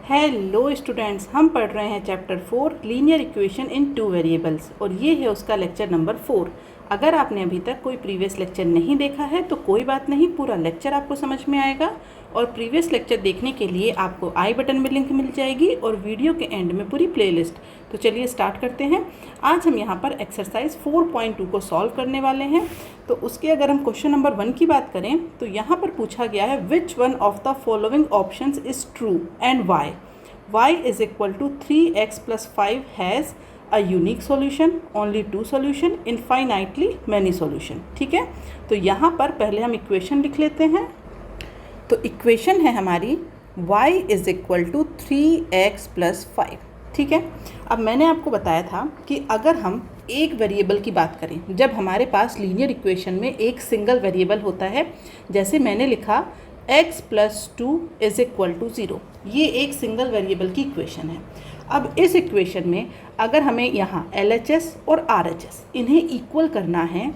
Hello students, हम पढ़ रहे हैं chapter 4 linear equation in two variables और ये है उसका लेक्चर नंबर 4। अगर आपने अभी तक कोई प्रीवियस लेक्चर नहीं देखा है तो कोई बात नहीं, पूरा लेक्चर आपको समझ में आएगा। और प्रीवियस लेक्चर देखने के लिए आपको आई बटन में लिंक मिल जाएगी और वीडियो के एंड में पूरी प्लेलिस्ट। तो चलिए स्टार्ट करते हैं। आज हम यहाँ पर एक्सरसाइज 4.2 को सॉल्व करने वाले हैं। तो उसके अगर हम क्वेश्चन नंबर 1 की बात करें तो यहाँ पर पूछा गया है which one of the following options is true and y. y is equal to 3x plus 5 has a unique solution, only two solution, infinitely many solution। ठीक है, तो यहाँ पर पहले हम इक्वेशन लिख लेते हैं। तो इक्वेशन है हमारी y is equal to 3x plus 5। ठीक है, अब मैंने आपको बताया था कि अगर हम एक वेरिएबल की बात करें, जब हमारे पास लीनियर इक्वेशन में एक सिंगल वेरिएबल होता है, जैसे मैंने लिखा x plus 2 is equal to 0, ये एक सिंगल वेरिएबल की इक्वेशन है। अब इस इक्वेशन में अगर हमें यहाँ LHS और RHS इन्हें इक्वल करना है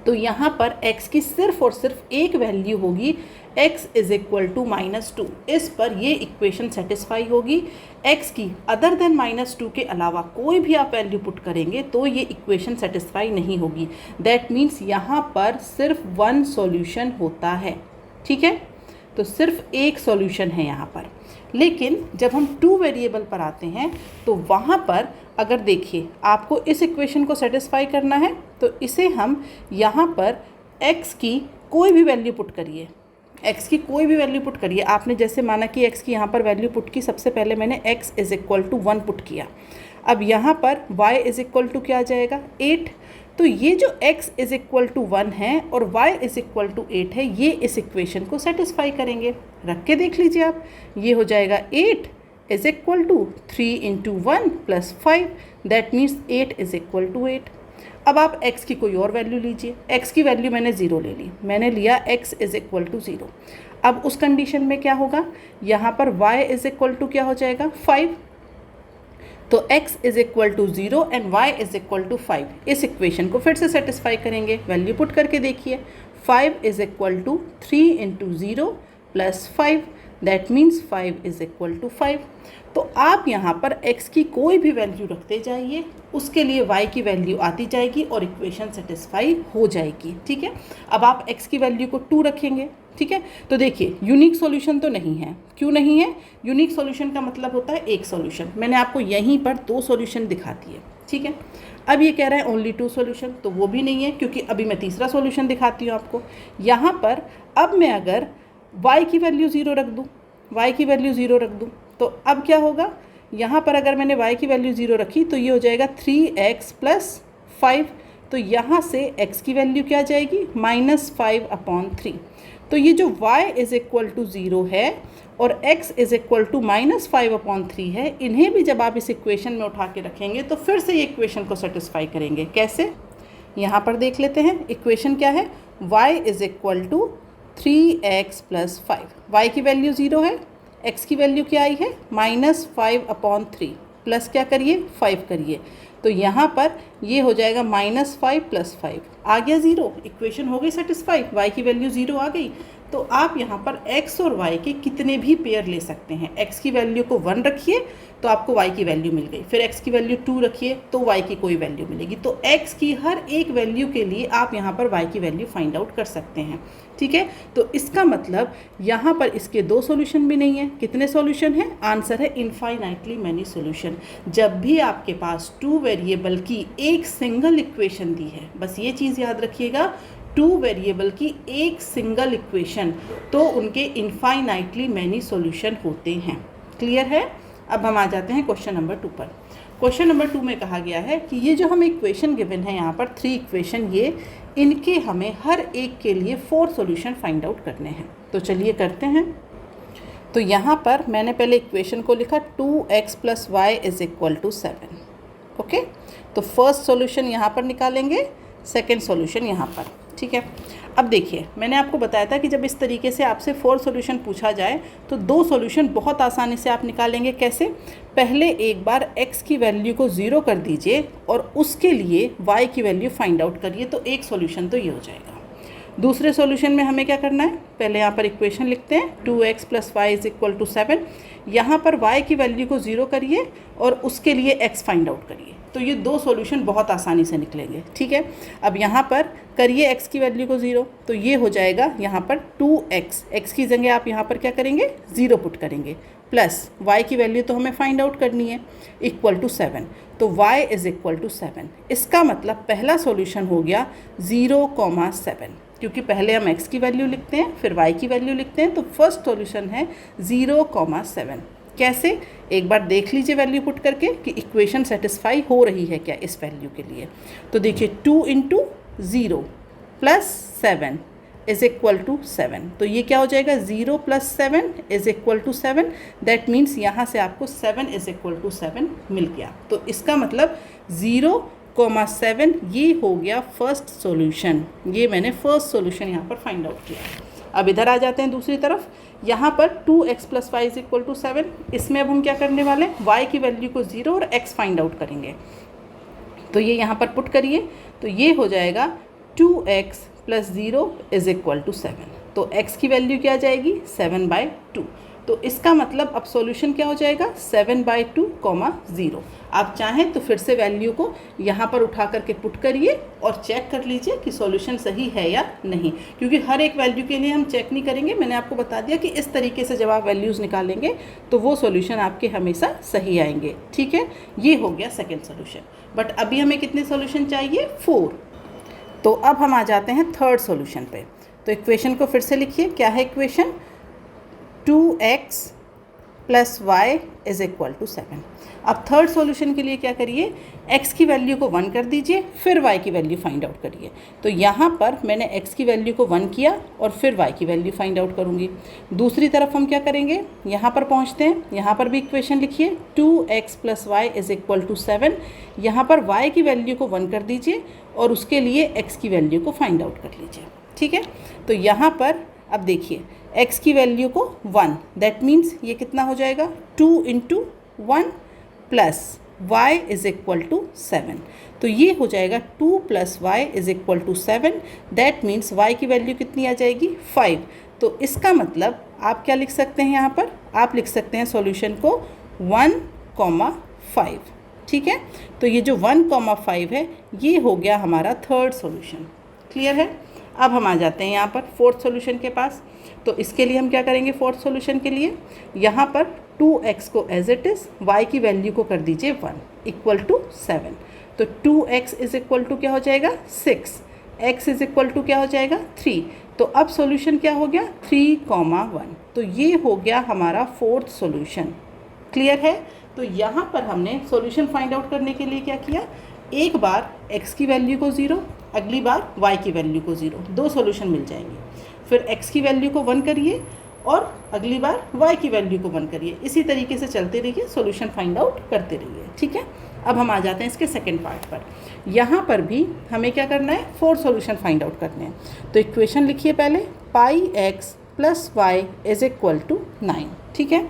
तो यहाँ पर x की सिर्फ और सिर्फ एक वैल्यू होगी, x इज इक्वल टू -2। इस पर ये इक्वेशन सेटिस्फाई होगी। x की अदर देन -2 के अलावा कोई भी आप वैल्यू पुट करेंगे तो ये इक्वेशन सेटिस्फाई नहीं होगी। दैट मीन्स यहाँ पर सिर्फ वन सॉल्यूशन होता है। ठीक है, तो सिर्फ एक सॉल्यूशन है यहाँ पर। लेकिन जब हम टू वेरिएबल पर आते हैं तो वहाँ पर अगर देखिए आपको इस इक्वेशन को सेटिस्फाई करना है तो इसे हम यहाँ पर x की कोई भी वैल्यू पुट करिए, x की कोई भी वैल्यू पुट करिए। आपने जैसे माना कि x की यहाँ पर वैल्यू पुट की, सबसे पहले मैंने x is equal to 1 put किया। अब यहाँ पर y इज इक्वल टू क्या आ जाएगा 8। तो ये जो x इज इक्वल टू 1 है और y इज इक्वल टू 8 है, ये इस इक्वेशन को सेटिस्फाई करेंगे। रख के देख लीजिए आप, ये हो जाएगा 8 is equal to 3 into 1 plus 5, that means 8 is equal to 8। अब आप x की कोई और वैल्यू लीजिए। x की वैल्यू मैंने 0 ले ली, मैंने लिया x इज इक्वल टू 0। अब उस कंडीशन में क्या होगा, यहाँ पर y इज इक्वल टू क्या हो जाएगा 5। तो x is equal to 0 and y is equal to 5। इस इक्वेशन को फिर से सेटिस्फाई करेंगे, वैल्यू पुट करके देखिए। 5 is equal to 3 into 0 plus 5, that means 5 is equal to 5। तो आप यहाँ पर x की कोई भी वैल्यू रखते जाइए, उसके लिए y की वैल्यू आती जाएगी और इक्वेशन सेटिस्फाई हो जाएगी। ठीक है, अब आप x की वैल्यू को 2 रखेंगे। ठीक है, तो देखिए यूनिक सॉल्यूशन तो नहीं है। क्यों नहीं है? यूनिक सॉल्यूशन का मतलब होता है एक सॉल्यूशन। मैंने आपको यहीं पर 2 सॉल्यूशन दिखा दिए। ठीक है, अब ये कह रहा है ओनली 2 सॉल्यूशन, तो वो भी नहीं है क्योंकि अभी मैं तीसरा सॉल्यूशन दिखाती हूँ आपको। यहाँ पर अब मैं अगर y की वैल्यू 0 रख दूँ, y की वैल्यू 0 रख दूँ, तो अब क्या होगा, यहाँ पर अगर मैंने y की वैल्यू 0 रखी तो ये हो जाएगा 3x प्लस 5। तो यहाँ से x की वैल्यू क्या आ जाएगी -5/3। तो ये जो y इज इक्वल टू 0 है और x इज इक्वल टू -5/3 है, इन्हें भी जब आप इस इक्वेशन में उठा के रखेंगे तो फिर से ये इक्वेशन को सेटिस्फाई करेंगे। कैसे, यहाँ पर देख लेते हैं। इक्वेशन क्या है, y is equal to 3x plus 5। y की वैल्यू 0 है, x की वैल्यू क्या आई है -5/3, प्लस क्या करिए 5 करिए। तो यहाँ पर ये हो जाएगा -5 प्लस 5 आ गया 0। इक्वेशन हो गई सेटिस्फाई, y की वैल्यू 0 आ गई। तो आप यहाँ पर x और y के कितने भी पेयर ले सकते हैं। x की वैल्यू को 1 रखिए तो आपको y की वैल्यू मिल गई, फिर x की वैल्यू 2 रखिए तो y की कोई वैल्यू मिलेगी। तो x की हर एक वैल्यू के लिए आप यहाँ पर y की वैल्यू फाइंड आउट कर सकते हैं। ठीक है, तो इसका मतलब यहाँ पर इसके 2 सॉल्यूशन भी नहीं है। कितने सॉल्यूशन हैं? आंसर है इनफाइनाइटली मैनी सॉल्यूशन। जब भी आपके पास 2 वेरिएबल की एक सिंगल इक्वेशन दी है, बस ये चीज़ याद रखिएगा, 2 वेरिएबल की एक सिंगल इक्वेशन, तो उनके इनफाइनाइटली मैनी सॉल्यूशन होते हैं। क्लियर है? अब हम आ जाते हैं क्वेश्चन नंबर 2 पर। क्वेश्चन नंबर 2 में कहा गया है कि ये जो हमें इक्वेशन गिवन है यहाँ पर 3 इक्वेशन, ये इनके हमें हर एक के लिए 4 सॉल्यूशन फाइंड आउट करने हैं। तो चलिए करते हैं। तो यहाँ पर मैंने पहले इक्वेशन को लिखा 2x plus y is equal to 7। Okay, तो फर्स्ट सॉल्यूशन यहाँ पर निकालेंगे, सेकेंड सॉल्यूशन यहाँ पर। ठीक है, अब देखिए मैंने आपको बताया था कि जब इस तरीके से आपसे 4 सॉल्यूशन पूछा जाए तो 2 सॉल्यूशन बहुत आसानी से आप निकालेंगे। कैसे? पहले एक बार x की वैल्यू को 0 कर दीजिए और उसके लिए y की वैल्यू फाइंड आउट करिए, तो एक सॉल्यूशन तो ये हो जाएगा। दूसरे सॉल्यूशन में हमें क्या करना है, पहले यहाँ पर इक्वेशन लिखते हैं 2x + y = 7। यहाँ पर y की वैल्यू को 0 करिए और उसके लिए x फाइंड आउट करिए। तो ये दो सॉल्यूशन बहुत आसानी से निकलेंगे, ठीक है। अब यहाँ पर करिए x की वैल्यू को 0, तो ये हो जाएगा यहाँ पर 2x, x की जगह आप यहाँ पर क्या करेंगे 0 पुट करेंगे, प्लस y की वैल्यू तो हमें फाइंड आउट करनी है = 7। तो y = 7। इसका मतलब पहला सॉल्यूशन हो गया 0,7, क्योंकि पहले हम x की वैल्यू लिखते हैं फिर y की वैल्यू लिखते हैं। तो फर्स्ट सॉल्यूशन है 0,7। कैसे, एक बार देख लीजिए वैल्यू पुट करके कि इक्वेशन सेटिस्फाई हो रही है क्या इस वैल्यू के लिए। तो देखिए 2 × 0 + 7 = 7। तो ये क्या हो जाएगा 0 + 7 = 7। दैट मीन्स यहाँ से आपको 7 = 7 मिल गया। तो इसका मतलब 0,7 ये हो गया फर्स्ट सॉल्यूशन। ये मैंने फर्स्ट सॉल्यूशन यहाँ पर फाइंड आउट किया। अब इधर आ जाते हैं दूसरी तरफ। यहाँ पर 2x + y = 7। इसमें अब हम क्या करने वाले हैं, y की वैल्यू को 0 और x फाइंड आउट करेंगे। तो ये यहाँ पर पुट करिए, तो ये हो जाएगा 2x + 0 = 7। तो x की वैल्यू क्या आ जाएगी 7/2। तो इसका मतलब अब सॉल्यूशन क्या हो जाएगा 7/2, 0। आप चाहें तो फिर से वैल्यू को यहाँ पर उठा करके पुट करिए और चेक कर लीजिए कि सॉल्यूशन सही है या नहीं, क्योंकि हर एक वैल्यू के लिए हम चेक नहीं करेंगे। मैंने आपको बता दिया कि इस तरीके से जब आप वैल्यूज़ निकालेंगे तो वो सॉल्यूशन आपके हमेशा सही आएंगे, ठीक है। ये हो गया सेकेंड सॉल्यूशन। बट अभी हमें कितने सॉल्यूशन चाहिए 4। तो अब हम आ जाते हैं थर्ड सॉल्यूशन पे। तो इक्वेशन को फिर से लिखिए, क्या है इक्वेशन 2x + y = 7। अब थर्ड सॉल्यूशन के लिए क्या करिए, x की वैल्यू को 1 कर दीजिए, फिर y की वैल्यू फाइंड आउट करिए। तो यहाँ पर मैंने x की वैल्यू को 1 किया और फिर y की वैल्यू फाइंड आउट करूँगी। दूसरी तरफ हम क्या करेंगे, यहाँ पर पहुँचते हैं, यहाँ पर भी इक्वेशन लिखिए 2x + y = 7। यहाँ पर y की वैल्यू को 1 कर दीजिए और उसके लिए x की वैल्यू को फाइंड आउट कर लीजिए, ठीक है। तो यहाँ पर अब देखिए x की वैल्यू को 1, दैट मीन्स ये कितना हो जाएगा 2 × 1 + y = 7। तो ये हो जाएगा 2 + y = 7। दैट मीन्स y की वैल्यू कितनी आ जाएगी 5। तो इसका मतलब आप क्या लिख सकते हैं, यहाँ पर आप लिख सकते हैं सॉल्यूशन को 1,5, ठीक है। तो ये जो 1,5 है ये हो गया हमारा थर्ड सॉल्यूशन। क्लियर है। अब हम आ जाते हैं यहाँ पर फोर्थ सॉल्यूशन के पास। तो इसके लिए हम क्या करेंगे, फोर्थ सॉल्यूशन के लिए यहाँ पर 2x को एज इट इज़, y की वैल्यू को कर दीजिए 1 = 7। तो 2x = क्या हो जाएगा 6, x = क्या हो जाएगा 3। तो अब सॉल्यूशन क्या हो गया 3,1। तो ये हो गया हमारा फोर्थ सॉल्यूशन। क्लियर है। तो यहाँ पर हमने सॉल्यूशन फाइंड आउट करने के लिए क्या किया, एक बार x की वैल्यू को 0, अगली बार y की वैल्यू को 0, दो सॉल्यूशन मिल जाएंगे। फिर x की वैल्यू को 1 करिए और अगली बार y की वैल्यू को 1 करिए। इसी तरीके से चलते रहिए, सॉल्यूशन फाइंड आउट करते रहिए, ठीक है। अब हम आ जाते हैं इसके सेकंड पार्ट पर। यहाँ पर भी हमें क्या करना है, 4 सॉल्यूशन फाइंड आउट करने हैं। तो इक्वेशन लिखिए पहले πx + y = 9, ठीक है।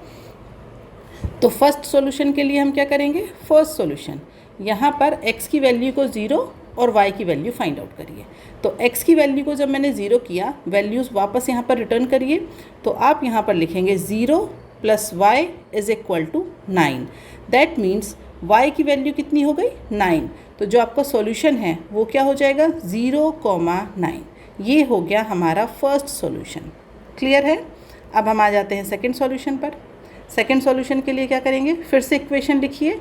तो फर्स्ट सॉल्यूशन के लिए हम क्या करेंगे, फर्स्ट सॉल्यूशन यहाँ पर x की वैल्यू को 0 और y की वैल्यू फाइंड आउट करिए। तो x की वैल्यू को जब मैंने 0 किया, वैल्यूज़ वापस यहाँ पर रिटर्न करिए। तो आप यहाँ पर लिखेंगे 0 + y = 9। दैट मीन्स y की वैल्यू कितनी हो गई 9। तो जो आपका सॉल्यूशन है वो क्या हो जाएगा 0,9। ये हो गया हमारा फर्स्ट सॉल्यूशन। क्लियर है। अब हम आ जाते हैं सेकेंड सॉल्यूशन पर। सेकेंड सॉल्यूशन के लिए क्या करेंगे, फिर से इक्वेशन लिखिए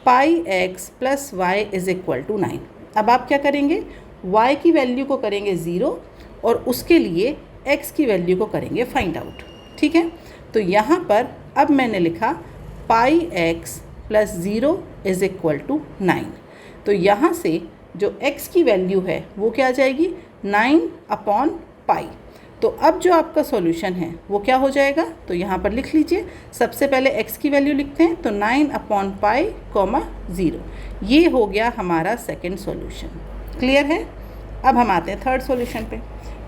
πx + y = 9। अब आप क्या करेंगे, y की वैल्यू को करेंगे 0 और उसके लिए x की वैल्यू को करेंगे फाइंड आउट, ठीक है। तो यहाँ पर अब मैंने लिखा πx + 0 = 9। तो यहाँ से जो x की वैल्यू है वो क्या आ जाएगी 9/π। तो अब जो आपका सॉल्यूशन है वो क्या हो जाएगा, तो यहाँ पर लिख लीजिए। सबसे पहले x की वैल्यू लिखते हैं, तो 9/π, 0। ये हो गया हमारा सेकंड सॉल्यूशन। क्लियर है। अब हम आते हैं थर्ड सॉल्यूशन पे।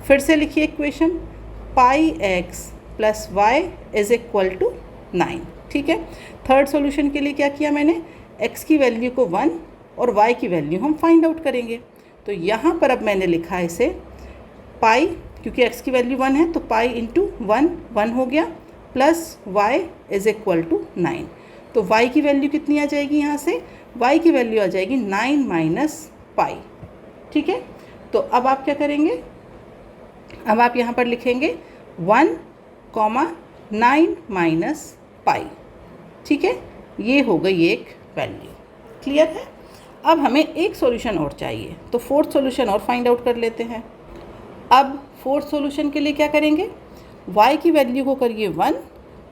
फिर से लिखिए इक्वेशन πx + y = 9, ठीक है। थर्ड सॉल्यूशन के लिए क्या किया मैंने, x की वैल्यू को 1 और y की वैल्यू हम फाइंड आउट करेंगे। तो यहाँ पर अब मैंने लिखा इसे पाई क्योंकि x की वैल्यू 1 है तो पाई इंटू 1 हो गया, plus y is equal to 9। तो y की वैल्यू कितनी आ जाएगी यहाँ से, y की वैल्यू आ जाएगी 9 माइनस पाई। ठीक है, तो अब आप क्या करेंगे, अब आप यहाँ पर लिखेंगे 1, 9 माइनस पाई। ठीक है, ये हो गई एक वैल्यू। क्लियर है। अब हमें एक सॉल्यूशन और चाहिए, तो फोर्थ सॉल्यूशन और फाइंड आउट कर लेते हैं। अब फोर्थ सॉल्यूशन के लिए क्या करेंगे, y की वैल्यू को करिए 1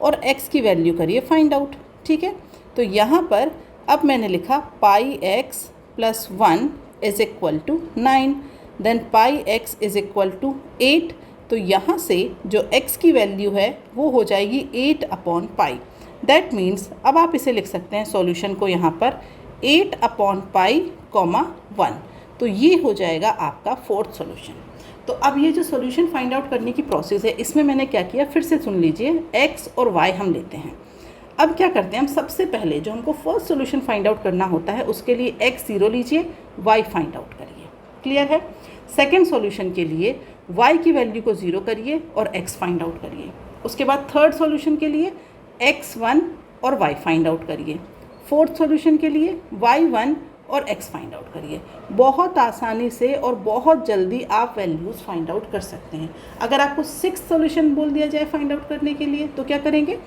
और x की वैल्यू करिए फाइंड आउट। ठीक है, तो यहाँ पर अब मैंने लिखा pi x plus 1 is equal to 9, then pi x is equal to 8। तो यहाँ से जो x की वैल्यू है वो हो जाएगी 8 अपॉन पाई। दैट मीन्स अब आप इसे लिख सकते हैं सॉल्यूशन को यहाँ पर 8 अपॉन पाई कॉमा 1। तो ये हो जाएगा आपका फोर्थ सॉल्यूशन। तो अब ये जो सॉल्यूशन फाइंड आउट करने की प्रोसेस है, इसमें मैंने क्या किया, फिर से सुन लीजिए, x और y हम लेते हैं। अब क्या करते हैं हम, सबसे पहले जो हमको फर्स्ट सॉल्यूशन फाइंड आउट करना होता है उसके लिए x 0 लीजिए, y फाइंड आउट करिए। क्लियर है। सेकेंड सॉल्यूशन के लिए y की वैल्यू को 0 करिए और x फाइंड आउट करिए। उसके बाद थर्ड सॉल्यूशन के लिए x1 और y फाइंड आउट करिए। फोर्थ सॉल्यूशन के लिए y1 और x फाइंड आउट करिए। बहुत आसानी से और बहुत जल्दी आप वैल्यूज़ फाइंड आउट कर सकते हैं। अगर आपको सिक्स्थ सॉल्यूशन बोल दिया जाए फाइंड आउट करने के लिए तो क्या करेंगे,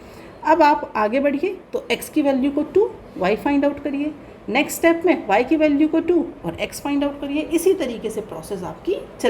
अब आप आगे बढ़िए, तो x की वैल्यू को 2, y फाइंड आउट करिए। नेक्स्ट स्टेप में y की वैल्यू को 2 और x फाइंड आउट करिए। इसी तरीके से प्रोसेस आपकी चल